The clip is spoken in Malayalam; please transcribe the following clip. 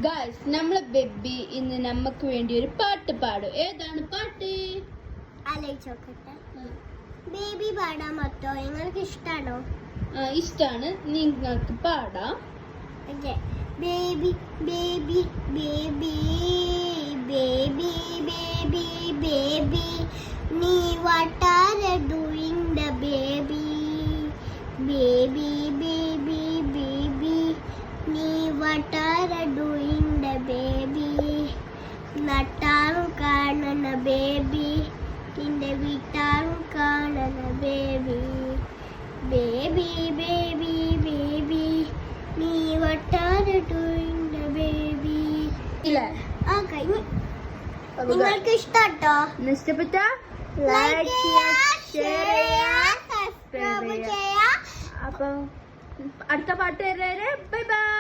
ഗായ്സ് നമ്മളെ ബേബി ഇന്ന് നമുക്ക് വേണ്ടി ഒരു പാട്ട് പാടും. ഏതാണ് പാട്ട്? ആലോചിച്ചോക്കട്ടെ. ബേബി പാടാൻ പറ്റോ? നിങ്ങൾക്ക് ഇഷ്ടാണോ? ഇഷ്ടാണ്. നിങ്ങൾക്ക് പാടാം. Baby baby baby baby baby baby നീ what are you doing the baby baby baby baby നീ what are you doing the baby നട്ടാലും കാണണ ബേബി നിന്റെ വീട്ടാലും കാണണ ബേബി ബേബി ബേബി ബേബി നീ what are you doing the baby ഇല്ല നിങ്ങൾക്ക് ഇഷ്ടാട്ടോ? ഇഷ്ടപ്പെട്ട ലൈക്ക് ചെയ്യുക, ഷെയർ ചെയ്യുക, സബ്സ്ക്രൈബ് ചെയ്യുക. അപ്പം അടുത്ത പാട്ട് വരെ ബൈ ബൈ.